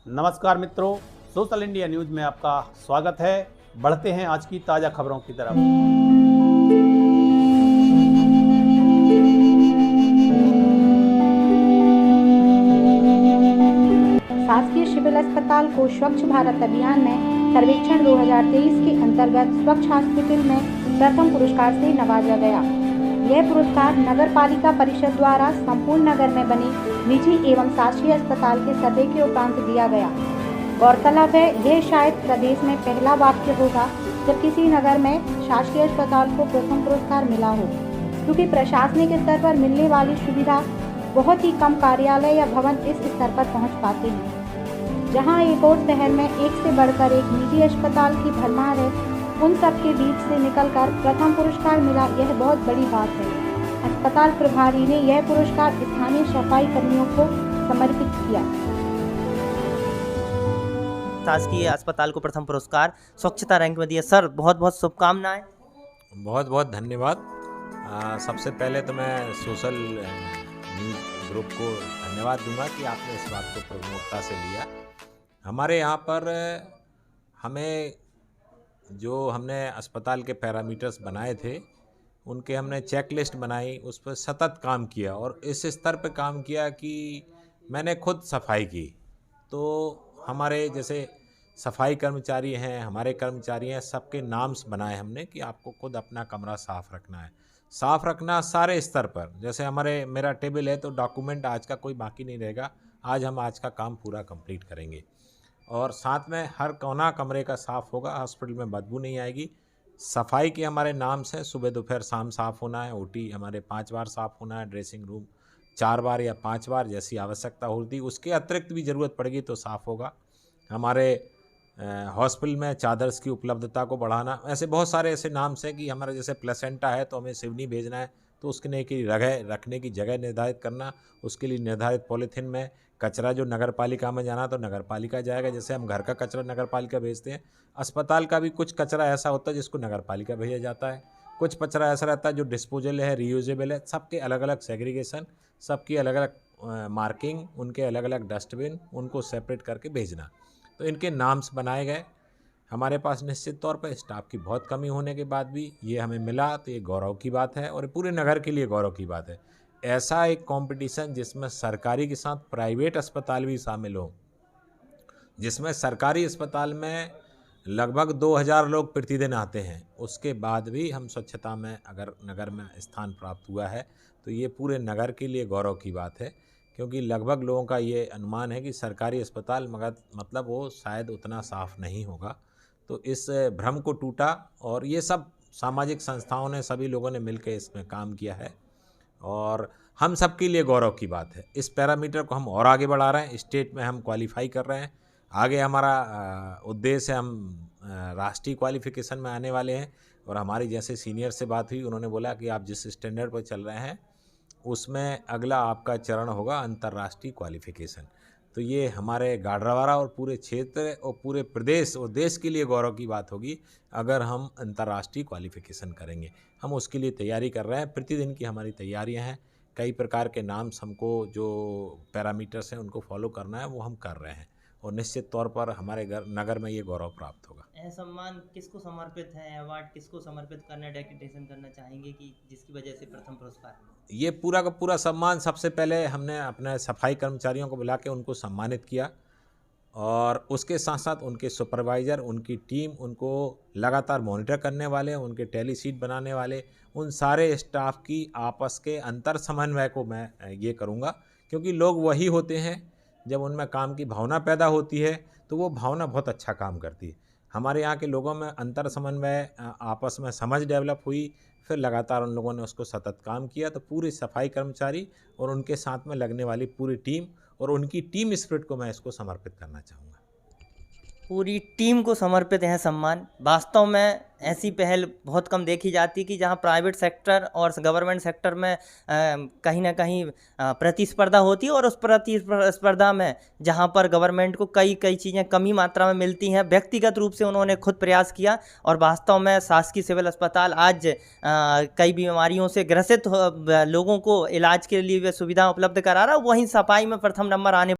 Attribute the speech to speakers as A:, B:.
A: नमस्कार मित्रों, social India news में आपका स्वागत है। बढ़ते हैं आज की ताज़ा खबरों की तरफ।
B: शासकीय सिविल अस्पताल को स्वच्छ भारत अभियान में सर्वेक्षण 2023 के अंतर्गत स्वच्छ हॉस्पिटल में प्रथम पुरस्कार से नवाजा गया। यह पुरस्कार नगर पालिका परिषद द्वारा संपूर्ण नगर में बने निजी एवं शासकीय अस्पताल के सर्वे के उपरांत दिया गया। गौरतलब है, यह शायद प्रदेश में पहला वाक्य होगा जब किसी नगर में शासकीय अस्पताल को प्रथम पुरस्कार मिला हो, क्योंकि प्रशासनिक स्तर पर मिलने वाली सुविधा बहुत ही कम कार्यालय या भवन इस स्तर पर पहुंच पाते हैं। जहां एक और शहर में एक से बढ़कर एक निजी अस्पताल की भरमार है, उन सब के बीच से निकलकर प्रथम पुरस्कार मिला, यह बहुत बड़ी बात है। अस्पताल प्रभारी ने यह पुरस्कार स्थानीय सफाई कर्मियों को समर्पित किया।
C: शासकीय अस्पताल को प्रथम पुरस्कार स्वच्छता रैंक में दिया। सर, बहुत बहुत शुभकामनाएं।
D: बहुत बहुत धन्यवाद। सबसे पहले तो मैं सोशल न्यूज़ ग्रुप को धन्यवाद दूंगा कि आपने इस बात को प्रमुखता से लिया। हमारे यहाँ पर हमने अस्पताल के पैरामीटर्स बनाए थे, उनके हमने चेक लिस्ट बनाई, उस पर सतत काम किया और इस स्तर पे काम किया कि मैंने खुद सफाई की। तो हमारे जैसे सफाई कर्मचारी हैं, हमारे कर्मचारी हैं, सबके नाम्स बनाए हमने कि आपको खुद अपना कमरा साफ़ रखना है। साफ़ रखना सारे स्तर पर। जैसे मेरा टेबल है तो डॉक्यूमेंट आज का कोई बाकी नहीं रहेगा। आज का काम पूरा कंप्लीट करेंगे और साथ में हर कोना कमरे का साफ़ होगा, हॉस्पिटल में बदबू नहीं आएगी। सफाई के हमारे नाम्स हैं, सुबह दोपहर शाम साफ़ होना है। ओटी हमारे 5 बार साफ़ होना है, ड्रेसिंग रूम 4 बार या 5 बार जैसी आवश्यकता होती, उसके अतिरिक्त भी ज़रूरत पड़ेगी तो साफ़ होगा। हमारे हॉस्पिटल में चादर्स की उपलब्धता को बढ़ाना, ऐसे बहुत सारे ऐसे नाम्स हैं कि हमारा जैसे प्लेसेंटा है तो हमें सिवनी भेजना है तो उसके की रखने की जगह निर्धारित करना, उसके लिए निर्धारित पॉलीथीन में कचरा जो नगर पालिका में जाना तो नगर पालिका जाएगा। जैसे हम घर का कचरा नगर पालिका भेजते हैं, अस्पताल का भी कुछ कचरा ऐसा होता है जिसको नगर पालिका भेजा जाता है। कुछ कचरा ऐसा रहता है जो डिस्पोजल है, रीयूजेबल है। सबके अलग अलग सेग्रीगेशन, सबकी अलग अलग मार्किंग, उनके अलग अलग डस्टबिन, उनको सेपरेट करके भेजना। तो इनके नाम्स बनाए गए। हमारे पास निश्चित तौर पर स्टाफ की बहुत कमी होने के बाद भी ये हमें मिला तो ये गौरव की बात है और पूरे नगर के लिए गौरव की बात है। ऐसा एक कंपटीशन जिसमें सरकारी के साथ प्राइवेट अस्पताल भी शामिल हो, जिसमें सरकारी अस्पताल में लगभग 2000 लोग प्रतिदिन आते हैं, उसके बाद भी हम स्वच्छता में अगर नगर में स्थान प्राप्त हुआ है तो ये पूरे नगर के लिए गौरव की बात है। क्योंकि लगभग लोगों का ये अनुमान है कि सरकारी अस्पताल मतलब वो शायद उतना साफ़ नहीं होगा। तो इस भ्रम को टूटा और ये सब सामाजिक संस्थाओं ने, सभी लोगों ने मिलकर इसमें काम किया है और हम सबके लिए गौरव की बात है। इस पैरामीटर को हम और आगे बढ़ा रहे हैं, स्टेट में हम क्वालिफाई कर रहे हैं। आगे हमारा उद्देश्य है, हम राष्ट्रीय क्वालिफिकेशन में आने वाले हैं। और हमारी जैसे सीनियर से बात हुई, उन्होंने बोला कि आप जिस स्टैंडर्ड पर चल रहे हैं उसमें अगला आपका चरण होगा अंतर्राष्ट्रीय क्वालिफिकेशन। तो ये हमारे गाडरवारा और पूरे क्षेत्र और पूरे प्रदेश और देश के लिए गौरव की बात होगी अगर हम अंतर्राष्ट्रीय क्वालिफिकेशन करेंगे। हम उसके लिए तैयारी कर रहे हैं, प्रतिदिन की हमारी तैयारियां हैं। कई प्रकार के नाम्स हमको जो पैरामीटर्स हैं उनको फॉलो करना है, वो हम कर रहे हैं और निश्चित तौर पर हमारे नगर में ये गौरव प्राप्त होगा।
C: यह सम्मान किसको समर्पित है, अवार्ड किसको समर्पित करना, डेडिकेशन करना चाहेंगे कि जिसकी वजह से प्रथम पुरस्कार?
D: ये पूरा का पूरा सम्मान सबसे पहले हमने अपने सफाई कर्मचारियों को बुला के उनको सम्मानित किया और उसके साथ साथ उनके सुपरवाइज़र, उनकी टीम, उनको लगातार मॉनिटर करने वाले, उनके टैली शीट बनाने वाले, उन सारे स्टाफ की आपस के अंतर समन्वय को मैं ये करूँगा। क्योंकि लोग वही होते हैं, जब उनमें काम की भावना पैदा होती है तो वो भावना बहुत अच्छा काम करती है। हमारे यहाँ के लोगों में अंतर समन्वय, आपस में समझ डेवलप हुई, फिर लगातार उन लोगों ने उसको सतत काम किया। तो पूरी सफाई कर्मचारी और उनके साथ में लगने वाली पूरी टीम और उनकी टीम स्पिरिट को मैं इसको समर्पित करना चाहूँगा।
C: पूरी टीम को समर्पित है सम्मान। वास्तव में ऐसी पहल बहुत कम देखी जाती कि जहां प्राइवेट सेक्टर और गवर्नमेंट सेक्टर में कहीं ना कहीं प्रतिस्पर्धा होती है और उस प्रतिस्पर्धा में जहां पर गवर्नमेंट को कई चीज़ें कमी मात्रा में मिलती हैं, व्यक्तिगत रूप से उन्होंने खुद प्रयास किया और वास्तव में शासकीय सिविल अस्पताल आज कई बीमारियों से ग्रसित लोगों को इलाज के लिए सुविधा उपलब्ध करा रहा है। वहीं सफाई में प्रथम नंबर आने